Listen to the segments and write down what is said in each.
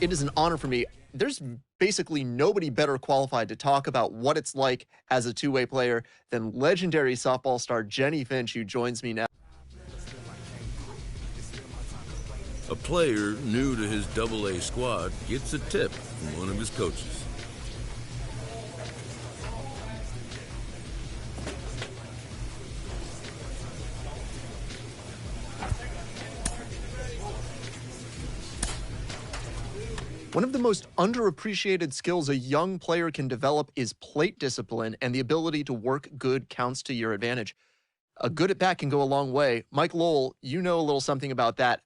It is an honor for me. There's basically nobody better qualified to talk about what it's like as a two-way player than legendary softball star Jenny Finch, who joins me now. A player new to his AA squad gets a tip from one of his coaches. One of the most underappreciated skills a young player can develop is plate discipline and the ability to work good counts to your advantage. A good at bat can go a long way. Mike Lowell, you know a little something about that.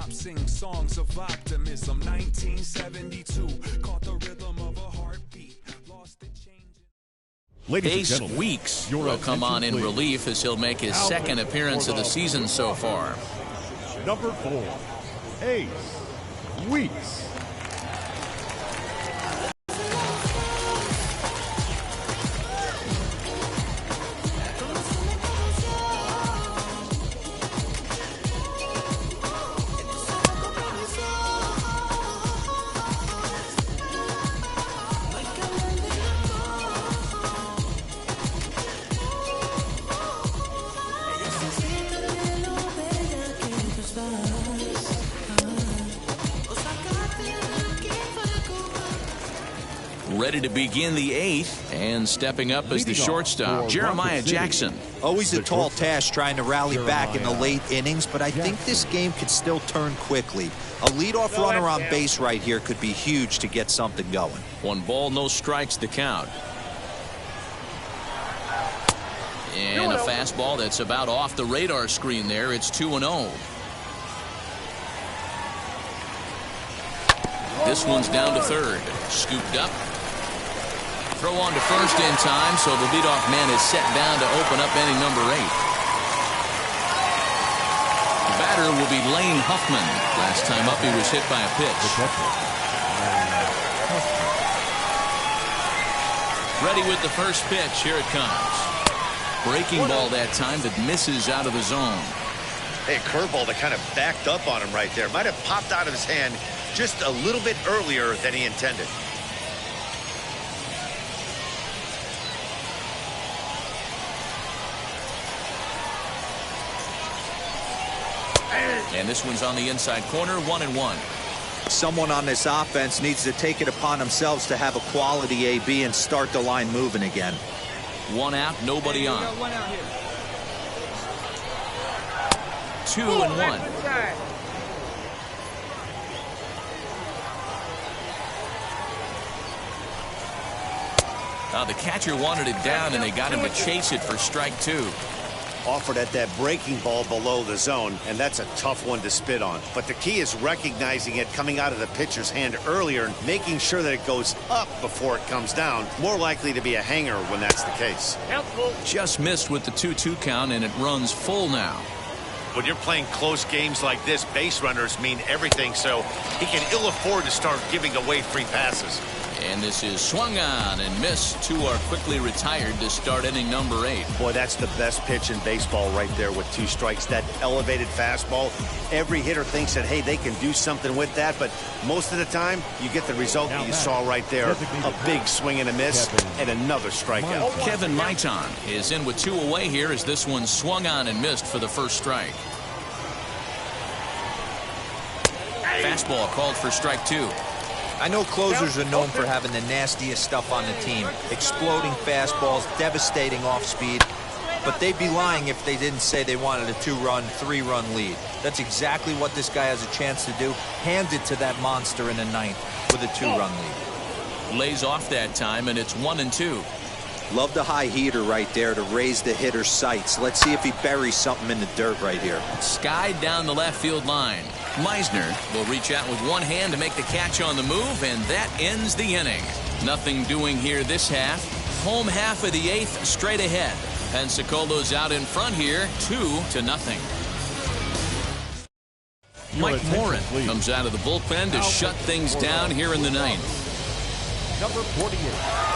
Sing songs of optimism. 1972 caught the rhythm of a heartbeat. Lost the change. Ace Weeks will come on in relief as he'll make his second appearance of the season so far. Number 4, Ace Weeks. Ready to begin the eighth and stepping up as the shortstop, Jeremiah Jackson. Always a tall task trying to rally back in the late innings, but I think this game could still turn quickly. A leadoff runner on base right here could be huge to get something going. 1 ball, no strikes the count. And a fastball that's about off the radar screen there. It's 2-0. This one's down to third. Scooped up. Throw on to first in time, so the leadoff man is set down to open up inning number 8. The batter will be Lane Huffman. Last time up, he was hit by a pitch. Ready with the first pitch. Here it comes. Breaking ball that time that misses out of the zone. Hey, curveball that kind of backed up on him right there. Might have popped out of his hand just a little bit earlier than he intended. And this one's on the inside corner, 1-1. Someone on this offense needs to take it upon themselves to have a quality AB and start the line moving again. 1 out, nobody on. 2-1. The catcher wanted it down, and they got him to chase it for strike 2. Offered at that breaking ball below the zone, and that's a tough one to spit on. But the key is recognizing it coming out of the pitcher's hand earlier and making sure that it goes up before it comes down. More likely to be a hanger when that's the case. Just missed with the 2-2 count, and it runs full now. When you're playing close games like this, base runners mean everything, so he can ill afford to start giving away free passes. And this is swung on and missed. 2 are quickly retired to start inning number 8. Boy, that's the best pitch in baseball right there with 2 strikes. That elevated fastball. Every hitter thinks that, hey, they can do something with that, but most of the time, you get the result that you saw right there. A big swing and a miss and another strikeout. Kevin Maiton is in with 2 away here as this one swung on and missed for the first strike. Fastball called for strike 2. I know closers are known for having the nastiest stuff on the team. Exploding fastballs, devastating off speed. But they'd be lying if they didn't say they wanted a 2-run, 3-run lead. That's exactly what this guy has a chance to do. Hand it to that monster in the 9th with a 2-run lead. Lays off that time, and it's 1-2. Love the high heater right there to raise the hitter's sights. Let's see if he buries something in the dirt right here. Skied down the left field line. Meisner will reach out with one hand to make the catch on the move, and that ends the inning. Nothing doing here this half. Home half of the 8th straight ahead. Pensacolo's out in front here, 2-0. Mike Morin comes out of the bullpen to shut things down here in the 9th. Number 48.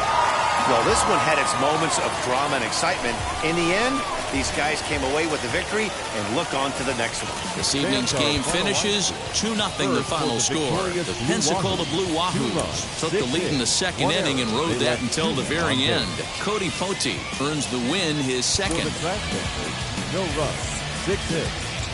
Well, this one had its moments of drama and excitement. In the end, These guys came away with the victory, and look on to the next one. This evening's game finishes 2-0 the final score. The Pensacola Blue Wahoos took the lead in the second inning and rode that until the very end. Cody Pote earns the win, his second. No runs, 6 hits,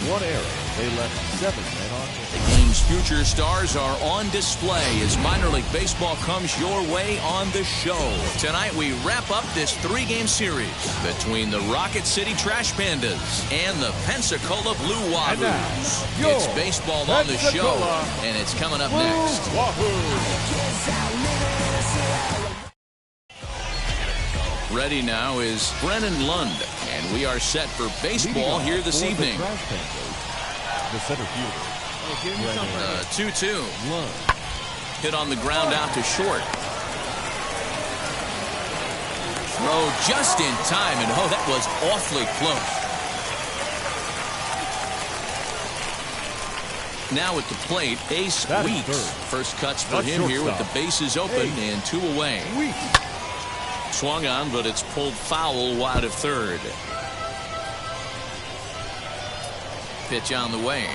1 error. They left 7 men on base. The game's future stars are on display as minor league baseball comes your way on the show. Tonight we wrap up this 3-game series between the Rocket City Trash Pandas and the Pensacola Blue Wahoos. It's baseball on the show, and it's coming up next. Ready now is Brennan Lund, and we are set for baseball here this evening. The center fielder. 2-2. Hit on the ground out to short. Throw just in time, and oh, that was awfully close. Now at the plate, Ace Weeks. First cuts for him here with the bases open and 2 away. Swung on, but it's pulled foul wide of third. Pitch on the way.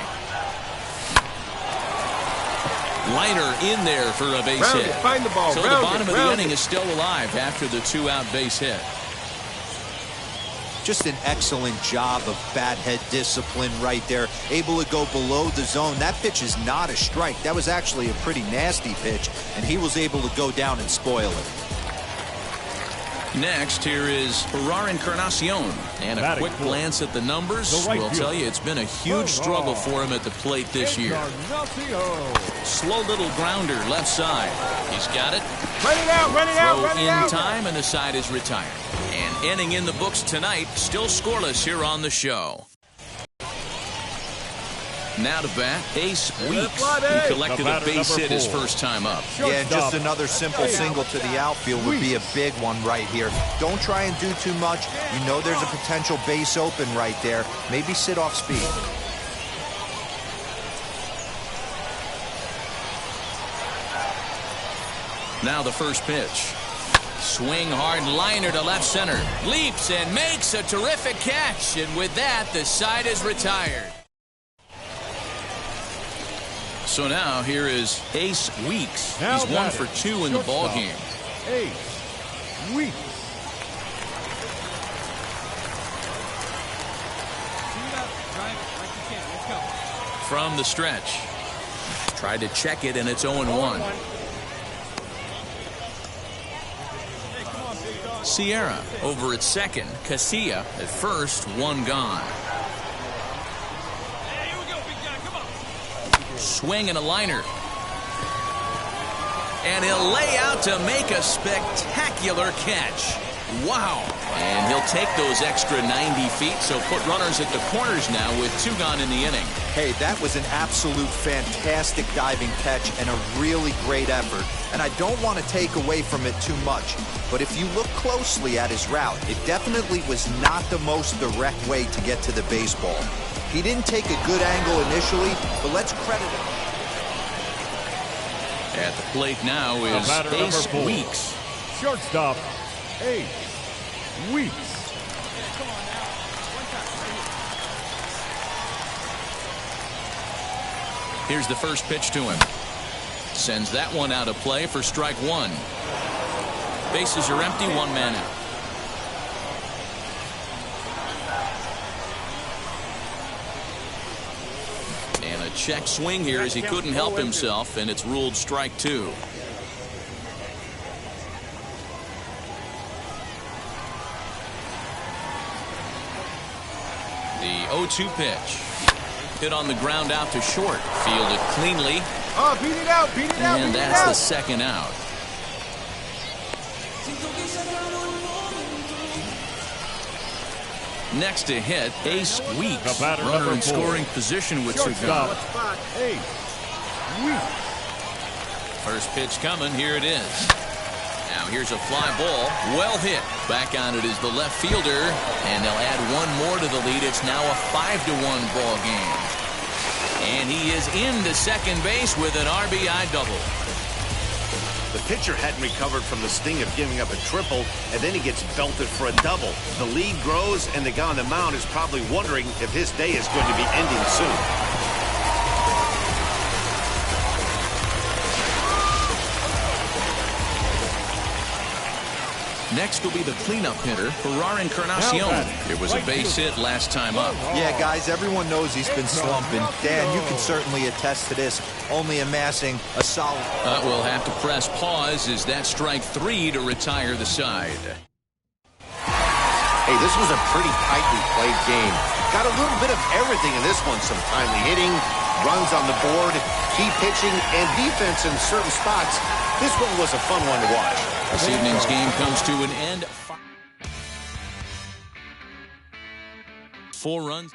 Liner in there for a base hit. Find the ball. So the bottom of the inning is still alive after the 2-out base hit. Just an excellent job of bat head discipline right there. Able to go below the zone. That pitch is not a strike. That was actually a pretty nasty pitch, and he was able to go down and spoil it. Next, here is Ferrar Encarnacion, and a quick glance at the numbers will tell you it's been a huge struggle for him at the plate this year. Slow little grounder left side. He's got it. Run it out, run it out, run it out. Throw in time, and the side is retired. And inning in the books tonight, still scoreless here on the show. Now to bat, Ace Weeks, who collected a base hit his first time up. Yeah, just another simple single to the outfield would be a big one right here. Don't try and do too much. You know there's a potential base open right there. Maybe sit off speed. Now the first pitch. Swing hard liner to left center. Leaps and makes a terrific catch. And with that, the side is retired. So now here is Ace Weeks. He's 1 for 2 in the ball game. Ace Weeks. From the stretch. Tried to check it, and it's 0-1. Sierra over at second. Casilla at first. 1 gone. Swing and a liner. And he'll lay out to make a spectacular catch. Wow. And he'll take those extra 90 feet, so put runners at the corners now with 2 gone in the inning. Hey, that was an absolute fantastic diving catch and a really great effort. And I don't want to take away from it too much, but if you look closely at his route, it definitely was not the most direct way to get to the baseball. He didn't take a good angle initially, but let's credit him. At the plate now is Ace Weeks. Shortstop, Ace Weeks. Here's the first pitch to him. Sends that one out of play for strike 1. Bases are empty, 1 man out. And a check swing here as he couldn't help himself, and it's ruled strike 2. The 0-2 pitch. Hit on the ground out to short. Fielded cleanly. Oh, beat it out, beat it out, and beat that's it out. the second out. Next to hit, Ace Weeks. Runner in scoring position with 2 gone. Ace Weeks. First pitch coming. Here it is. Now here's a fly ball. Well hit. Back on it is the left fielder. And they'll add 1 more to the lead. It's now a 5-1 ball game. And he is into second base with an RBI double. The pitcher hadn't recovered from the sting of giving up a triple, and then he gets belted for a double. The lead grows, and the guy on the mound is probably wondering if his day is going to be ending soon. Next will be the cleanup hitter, Ferrar Encarnacion. It was a base hit last time up. Yeah, guys, everyone knows he's been slumping. Dan, you can certainly attest to this, only amassing a solid... We'll have to press pause as that strike 3 to retire the side. Hey, this was a pretty tightly played game. Got a little bit of everything in this one. Some timely hitting, runs on the board, key pitching, and defense in certain spots. This one was a fun one to watch. This evening's game comes to an end. 4 runs.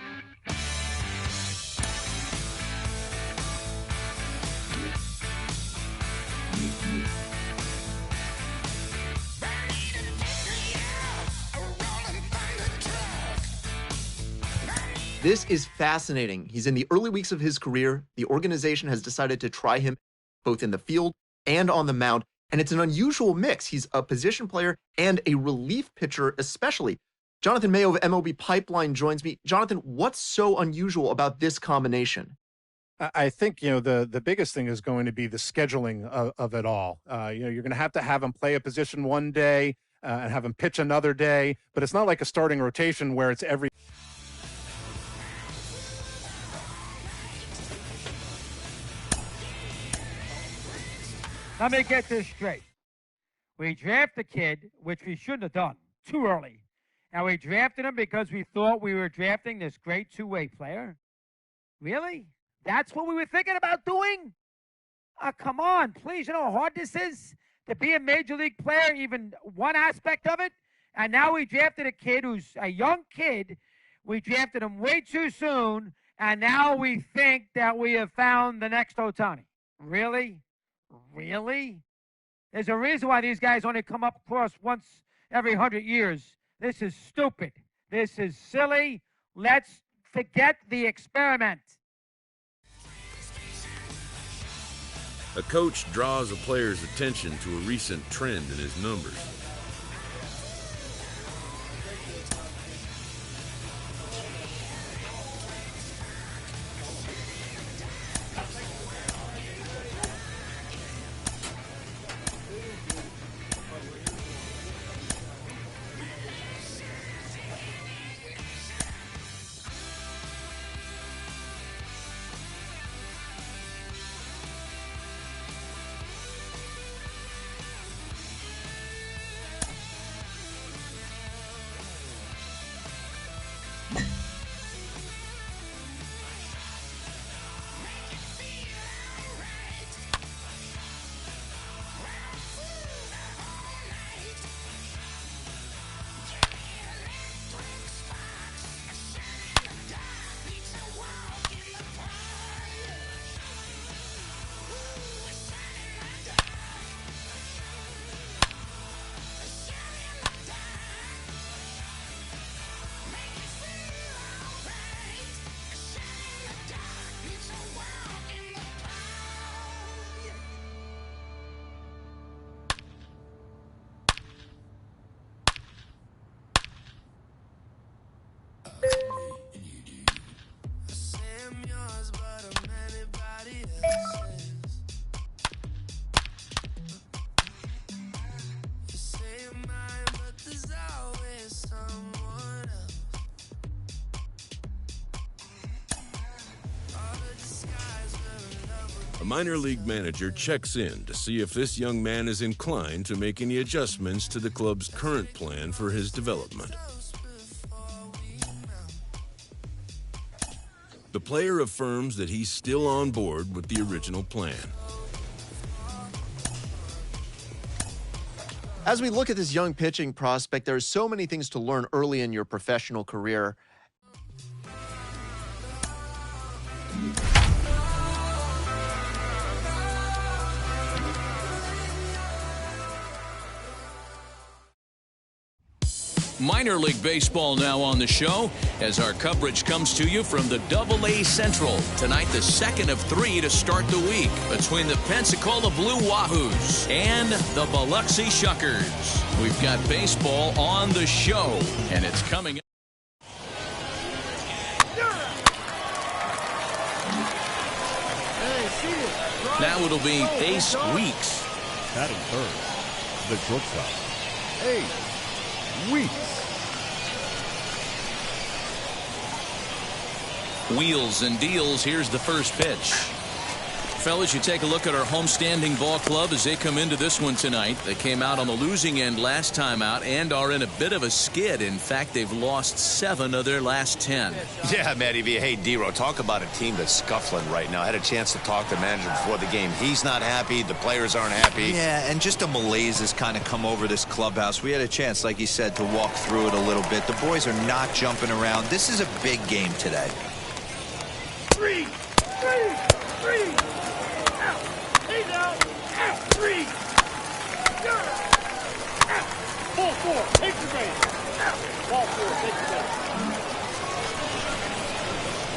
This is fascinating. He's in the early weeks of his career. The organization has decided to try him both in the field and on the mound. And it's an unusual mix. He's a position player and a relief pitcher especially. Jonathan Mayo of MLB Pipeline joins me. Jonathan, what's so unusual about this combination? I think, the biggest thing is going to be the scheduling of it all. You're going to have him play a position one day and have him pitch another day. But it's not like a starting rotation where it's every... Let me get this straight. We draft the kid, which we shouldn't have done, too early. And we drafted him because we thought we were drafting this great two-way player? Really? That's what we were thinking about doing? Come on, please. You know how hard this is to be a major league player, even one aspect of it? And now we drafted a kid who's a young kid. We drafted him way too soon, and now we think that we have found the next Ohtani. Really? Really? There's a reason why these guys only come up across once every 100 years. This is stupid. This is silly. Let's forget the experiment. A coach draws a player's attention to a recent trend in his numbers. A minor league manager checks in to see if this young man is inclined to make any adjustments to the club's current plan for his development. The player affirms that he's still on board with the original plan. As we look at this young pitching prospect, there are so many things to learn early in your professional career. Minor League Baseball now on the show as our coverage comes to you from the AA Central. Tonight, the second of 3 to start the week between the Pensacola Blue Wahoos and the Biloxi Shuckers. We've got baseball on the show, and it's coming up. Now it'll be Ace Weeks. Batting third, the shortstop, Ace Weeks. Wheels and deals. Here's the first pitch. Fellas, you take a look at our homestanding ball club as they come into this one tonight. They came out on the losing end last time out and are in a bit of a skid. In fact, they've lost 7 of their last 10. Yeah, Matty V. Hey, D-Row, talk about a team that's scuffling right now. I had a chance to talk to the manager before the game. He's not happy. The players aren't happy. Yeah, and just a malaise has kind of come over this clubhouse. We had a chance, like you said, to walk through it a little bit. The boys are not jumping around. This is a big game today. 3, 3, 3. He's out. 3. 4. Take the base. Ball 4. Take the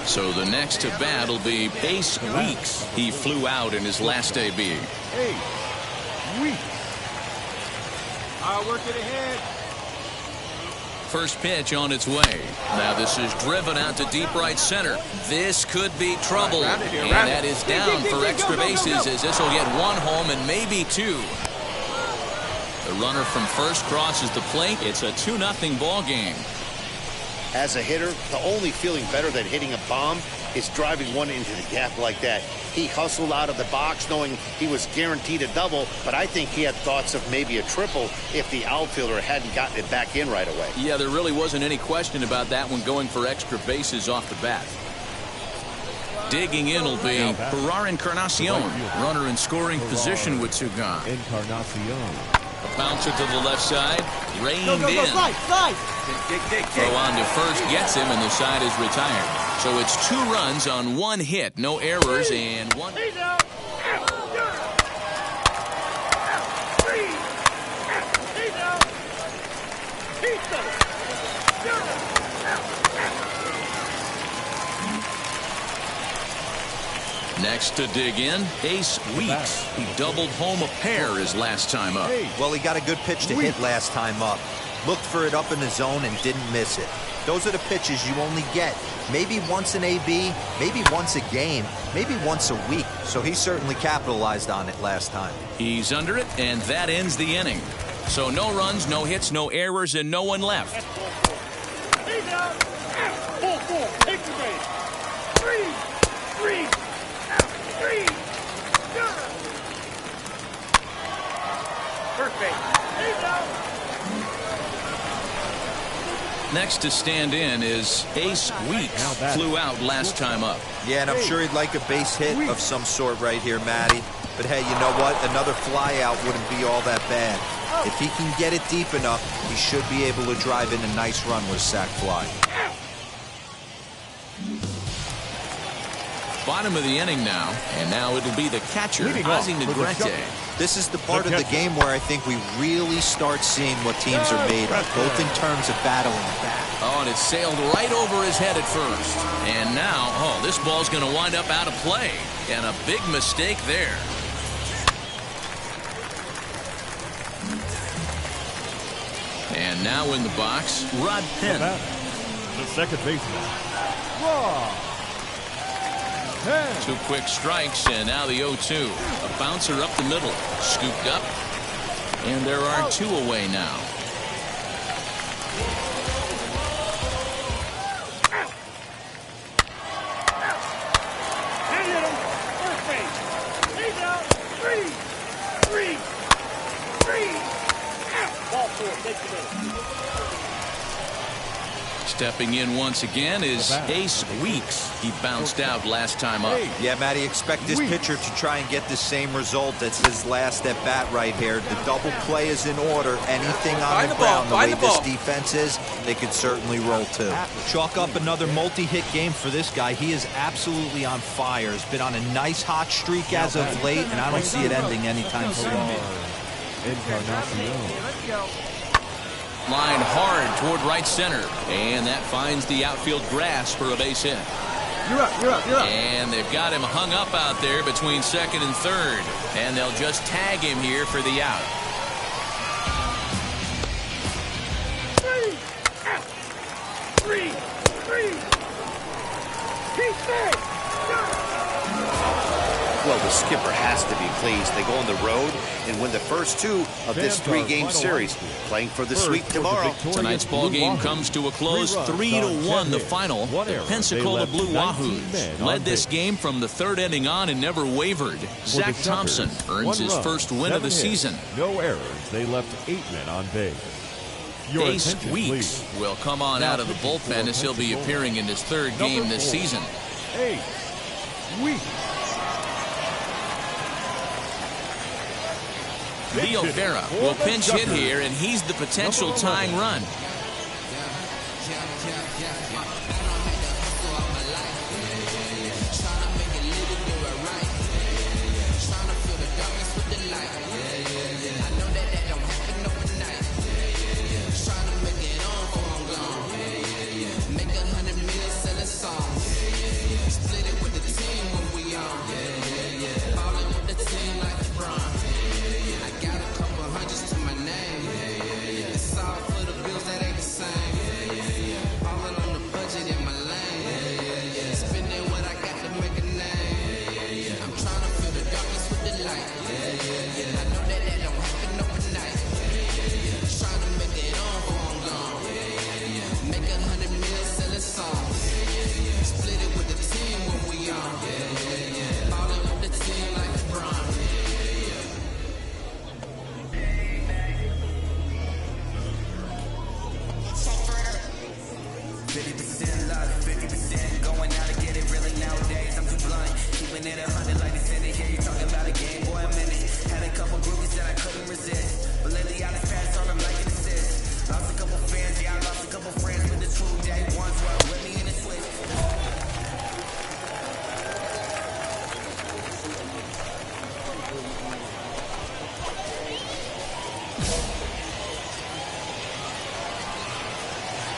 base. So the next to bat will be Ace Weeks. He flew out in his last AB. Ace Weeks. I'll work it ahead. First pitch on its way. Now this is driven out to deep right center. This could be trouble. And that is down for extra bases as this will get 1 home and maybe 2. The runner from first crosses the plate. It's a 2-0 ball game. As a hitter, the only feeling better than hitting a bomb is driving one into the gap like that. He hustled out of the box knowing he was guaranteed a double, but I think he had thoughts of maybe a triple if the outfielder hadn't gotten it back in right away. Yeah, there really wasn't any question about that one going for extra bases off the bat. Digging in will be Ferrar Encarnacion, runner in scoring position with 2 gone. Encarnacion. A bouncer to the left side, reined in. Slide. Throw on to first gets him, and the side is retired. So it's 2 runs on 1 hit, no errors, and 1. He's out. 3. He's out. He's safe. Next to dig in, Ace Weeks. He doubled home a pair his last time up. Well, he got a good pitch to hit last time up. Looked for it up in the zone and didn't miss it. Those are the pitches you only get. Maybe once an AB, maybe once a game, maybe once a week. So he certainly capitalized on it last time. He's under it, and that ends the inning. So no runs, no hits, no errors, and no one left. He's out. 4. Take the base. 3. 3. First base. He's out. Next to stand in is Ace Weeks. Flew out last time up. Yeah, and I'm sure he'd like a base hit of some sort right here, Matty. But hey, you know what? Another fly out wouldn't be all that bad. If he can get it deep enough, he should be able to drive in a nice run with a sac fly. Bottom of the inning now, and now it'll be the catcher, Ozzie Negrete. This is the part of the game where I think we really start seeing what teams are made of, both in terms of battling back. Oh, and it sailed right over his head at first. And now, this ball's going to wind up out of play. And a big mistake there. And now in the box, Rod Penn. The second baseman, Rod. 2 quick strikes, and now the 0-2. A bouncer up the middle, scooped up, and there are 2 away now. First base. He's out. 3. Ball 4. Take the base. Stepping in once again is Ace Weeks. He bounced out last time up. Yeah, Matty, expect this pitcher to try and get the same result. That's his last at bat right here. The double play is in order. Anything on the ground, the way this defense is, they could certainly roll too. Chalk up another multi-hit game for this guy. He is absolutely on fire. He's been on a nice hot streak as of late, and I don't see it ending anytime soon. Encarnacion. Line hard toward right center. And that finds the outfield grass for a base hit. You're up. And they've got him hung up out there between second and third. And they'll just tag him here for the out. Three. Keep it. Well, the skipper has to be pleased. They go on the road and win the first two of this three-game series, playing for the sweep tomorrow. Tonight's ball game comes to a close, 3-1 the final. The Pensacola Blue Wahoos led this game from the third inning on and never wavered. Zach Thompson earns his first win of the season. No errors. They left 8 men on base. Ace Weeks will come on out of the bullpen as he'll be appearing in his third game this season. Ace Weeks. Leo Vera will pinch hit here, and he's the potential tying run.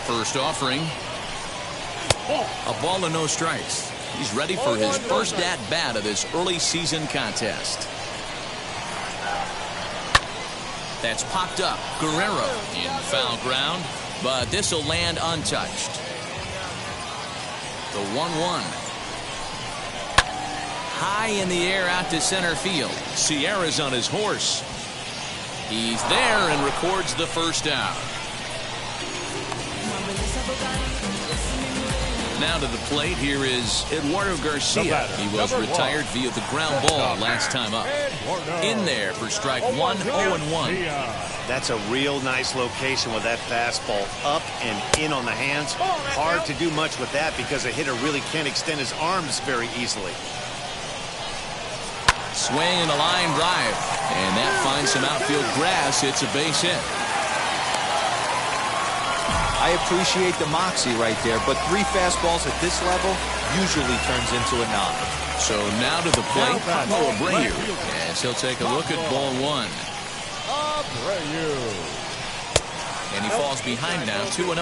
First offering. A ball and no strikes. He's ready for his first at-bat of this early season contest. That's popped up. Guerrero in foul ground, but this will land untouched. The 1-1. High in the air out to center field. Sierra's on his horse. He's there and records the first out. Now to the plate, here is Eduardo Garcia. He was retired via the ground ball last time up. In there for strike 1, 0-1. That's a real nice location with that fastball up and in on the hands. Hard to do much with that because a hitter really can't extend his arms very easily. Swing and a line drive. And that finds some outfield grass. It's a base hit. I appreciate the moxie right there, but 3 fastballs at this level usually turns into a 9. So now to the plate, Pablo Abreu. As he'll take a look at ball 1. And he falls behind now, 2-0.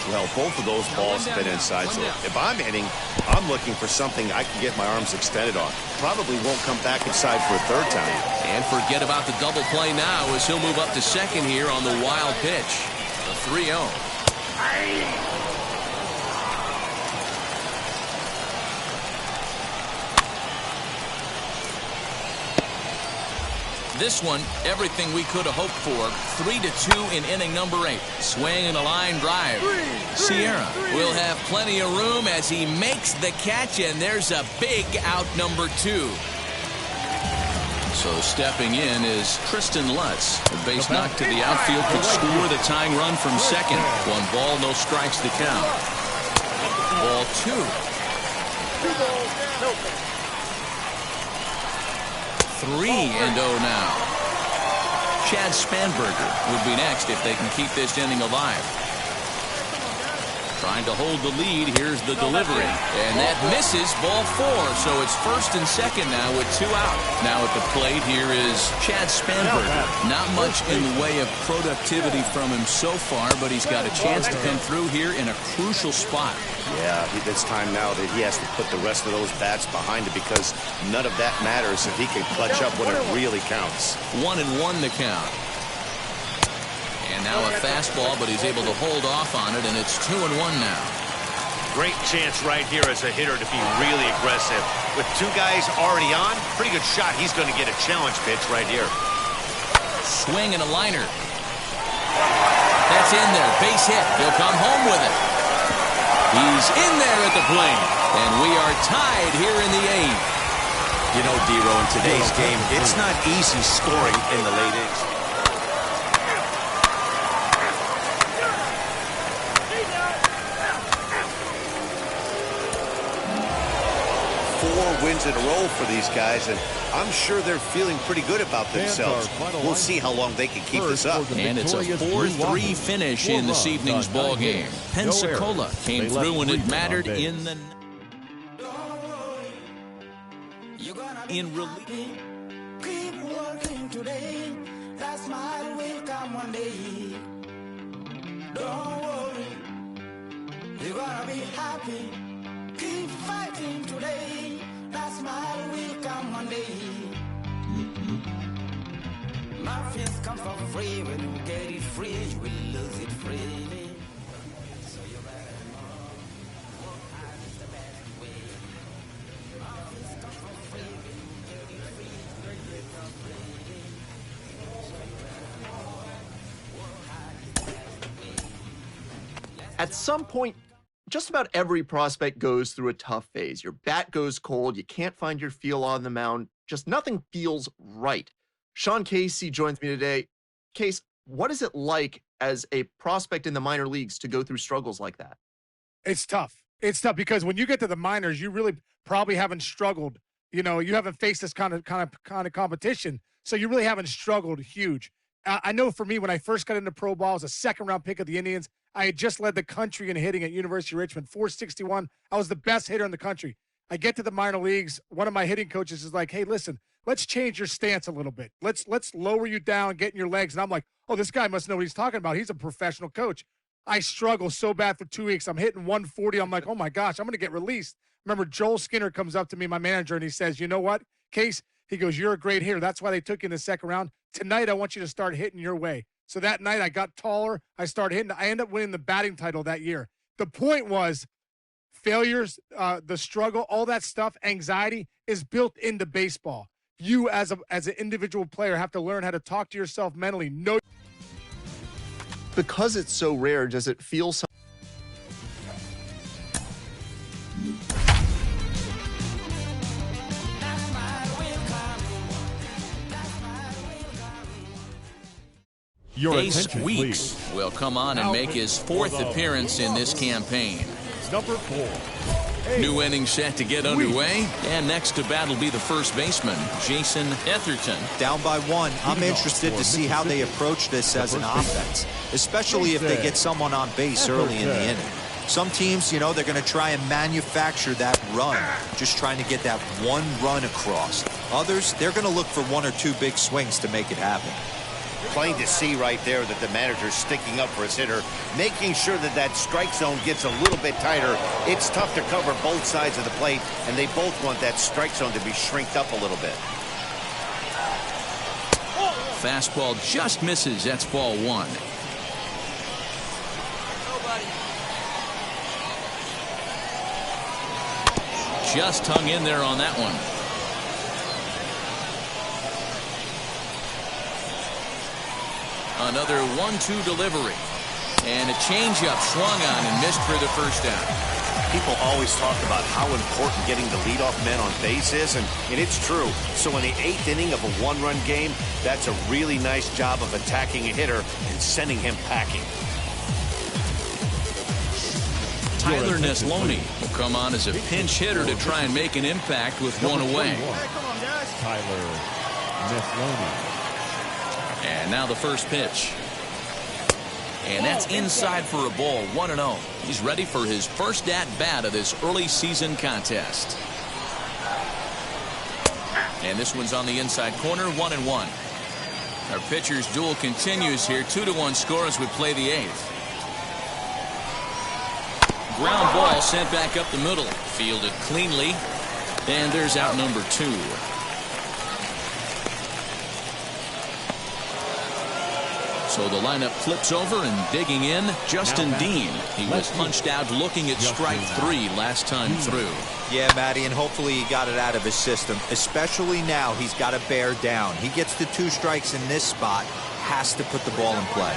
Well, both of those balls have been inside, so if I'm hitting, I'm looking for something I can get my arms extended on. Probably won't come back inside for a third time. And forget about the double play now as he'll move up to second here on the wild pitch. The 3-0. This one, everything we could have hoped for. 3-2 in inning number 8. Swing and a line drive. Sierra will have plenty of room as he makes the catch, and there's a big out number 2. So stepping in is Tristan Lutz. The base knock to the outfield could score the tying run from second. 1 ball, no strikes to count. Ball 2. 3-0 now. Chad Spanberger would be next if they can keep this inning alive. Trying to hold the lead. Here's the delivery. And that misses, ball 4. So it's first and second now with 2 out. Now at the plate, here is Chad Spanberger. Not much in the way of productivity from him so far, but he's got a chance to come through here in a crucial spot. Yeah, it's time now that he has to put the rest of those bats behind it, because none of that matters if he can clutch up when it really counts. 1-1 the count. And now a fastball, but he's able to hold off on it, and it's 2-1 now. Great chance right here as a hitter to be really aggressive. With 2 guys already on, pretty good shot. He's going to get a challenge pitch right here. Swing and a liner. That's in there. Base hit. He'll come home with it. He's in there at the plate. And we are tied here in the 8th. You know, D-Row, in today's game, it's not easy scoring in the late innings. 4 wins in a row for these guys, and I'm sure they're feeling pretty good about themselves. We'll see how long they can keep this up. And it's a 4-3 finish in this evening's ball game. Pensacola came through when it mattered in the relief. Keep working today. That smile will come one day. Don't worry, you're gonna be happy. Keep fighting today. That smile will come one day. Nothing's come for free. When you get it free, you will lose it freely. So you better know. Work hard is the best way. Nothing's come for free. When you get it free, you will lose it freely. So you better know. Work hard is the best way. At some point, just about every prospect goes through a tough phase. Your bat goes cold. You can't find your feel on the mound. Just nothing feels right. Sean Casey joins me today. Case, what is it like as a prospect in the minor leagues to go through struggles like that? It's tough. It's tough because when you get to the minors, you really probably haven't struggled. You know, you haven't faced this kind of competition, so you really haven't struggled huge. I know for me, when I first got into pro ball, I was a second-round pick of the Indians. I had just led the country in hitting at University of Richmond, 461. I was the best hitter in the country. I get to the minor leagues. One of my hitting coaches is like, hey, listen, let's change your stance a little bit. Let's lower you down, get in your legs. And I'm like, oh, this guy must know what he's talking about. He's a professional coach. I struggle so bad for 2 weeks. I'm hitting 140. I'm like, oh, my gosh, I'm going to get released. Remember, Joel Skinner comes up to me, my manager, and he says, you know what, Case? He goes, you're a great hitter. That's why they took you in the second round. Tonight, I want you to start hitting your way. So that night, I got taller. I started hitting. I ended up winning the batting title that year. The point was failures, the struggle, all that stuff, anxiety is built into baseball. You, as an individual player, have to learn how to talk to yourself mentally. Because it's so rare, does it feel so? Case Weeks will come on and make his 4th appearance in this campaign. Number 4. New inning set to get underway, and next to bat will be the first baseman, Jason Etherton. Down by 1, I'm interested to see how they approach this as an offense, especially if they get someone on base early in the inning. Some teams, you know, they're going to try and manufacture that run, just trying to get that one run across. Others, they're going to look for 1 or 2 big swings to make it happen. Plain to see right there that the manager's sticking up for his hitter, making sure that that strike zone gets a little bit tighter. It's tough to cover both sides of the plate, and they both want that strike zone to be shrinked up a little bit. Fastball just misses. That's ball 1. Just hung in there on that one. Another 1-2 delivery. And a changeup swung on and missed for the first down. People always talk about how important getting the leadoff man on base is, and it's true. So in the 8th inning of a 1-run game, that's a really nice job of attacking a hitter and sending him packing. Tyler Neslony will come on as a pinch hitter to try and make an impact with 1 away. Tyler Neslony. And now the first pitch. And that's inside for a ball, 1-0. He's ready for his first at-bat of this early season contest. And this one's on the inside corner, 1-1. Our pitcher's duel continues here, 2-1 score as we play the 8th. Ground ball sent back up the middle, fielded cleanly, and there's out number 2. So the lineup flips over and digging in, Justin Dean. He was punched out looking at strike 3 last time through. Yeah, Matty, and hopefully he got it out of his system, especially now he's got to bear down. He gets the 2 strikes in this spot, has to put the ball in play.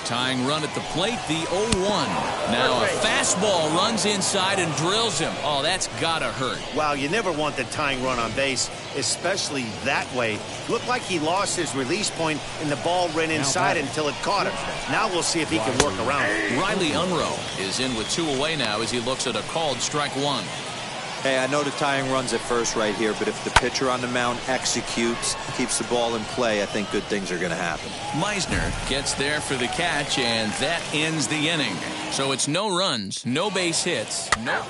Tying run at the plate, the 0-1. Now a fastball runs inside and drills him. Oh, that's gotta hurt. Wow, you never want the tying run on base, especially that way. Looked like he lost his release point and the ball ran inside until it caught him. Now we'll see if he can work around it. Riley Unruh is in with 2 away now as he looks at a called strike 1. Hey, I know the tying run's at first right here, but if the pitcher on the mound executes, keeps the ball in play, I think good things are going to happen. Meisner gets there for the catch, and that ends the inning. So it's no runs, no base hits, no...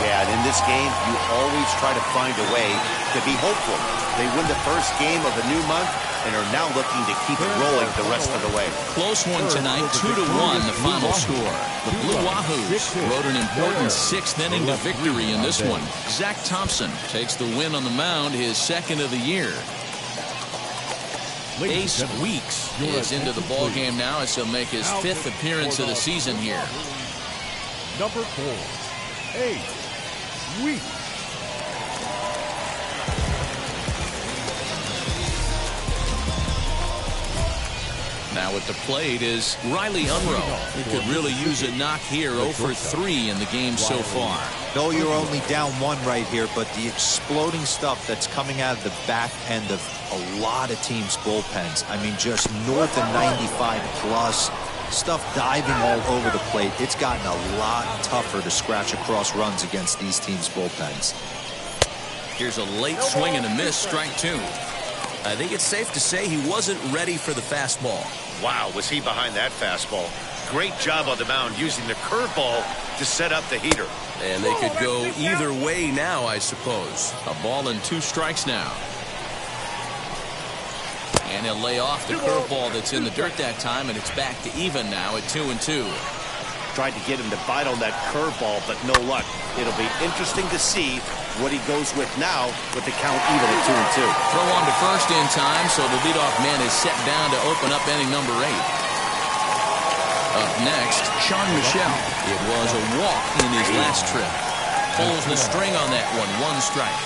Yeah, and in this game, you always try to find a way to be hopeful. They win the first game of the new month and are now looking to keep it rolling the rest of the way. Close one tonight, 2-1 the final score. The Blue Wahoos rode an important 6th inning to victory in this one. Zach Thompson takes the win on the mound, his 2nd of the year. Ace Weeks is into the ballgame now as he'll make his 5th appearance of the season here. Number 4, Ace Weeks. Now at the plate is Riley Unruh, who could really use a knock here, 0 for 3 in the game so far. No, you're only down 1 right here, but the exploding stuff that's coming out of the back end of a lot of teams' bullpens. I mean, just north of 95 plus. Stuff diving all over the plate. It's gotten a lot tougher to scratch across runs against these teams' bullpens. Here's a late swing and a miss, strike 2. I think it's safe to say he wasn't ready for the fastball. Wow, was he behind that fastball. Great job on the mound using the curveball to set up the heater. And they could go either way now, I suppose. A ball and 2 strikes now. And he'll lay off the curveball that's in the dirt that time, and it's back to even now at 2-2. Tried to get him to bite on that curveball, but no luck. It'll be interesting to see what he goes with now with the count even at 2-2. Throw on to first in time, so the leadoff man is set down to open up inning number 8. Up next, Sean Michel. It was a walk in his last trip. Pulls the string on that one, 1 strike.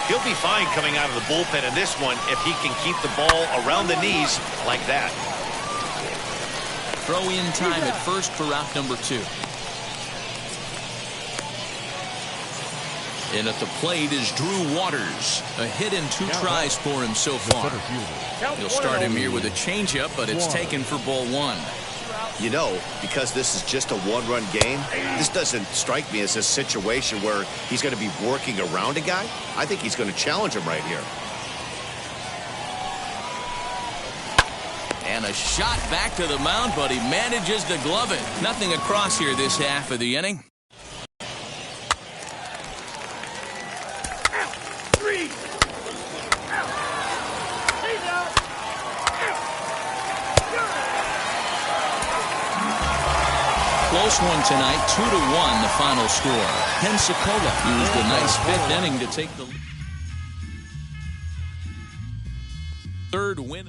He'll be fine coming out of the bullpen in this one if he can keep the ball around the knees like that. Throw in time at first for out number 2. And at the plate is Drew Waters. A hit and 2 tries for him so far. He'll start him here with a changeup, but it's taken for ball 1. You know, because this is just a 1-run game, this doesn't strike me as a situation where he's going to be working around a guy. I think he's going to challenge him right here. And a shot back to the mound, but he manages to glove it. Nothing across here this half of the inning. Close one tonight, 2-1 the final score. Pensacola used a nice 5th inning to take the 3rd win.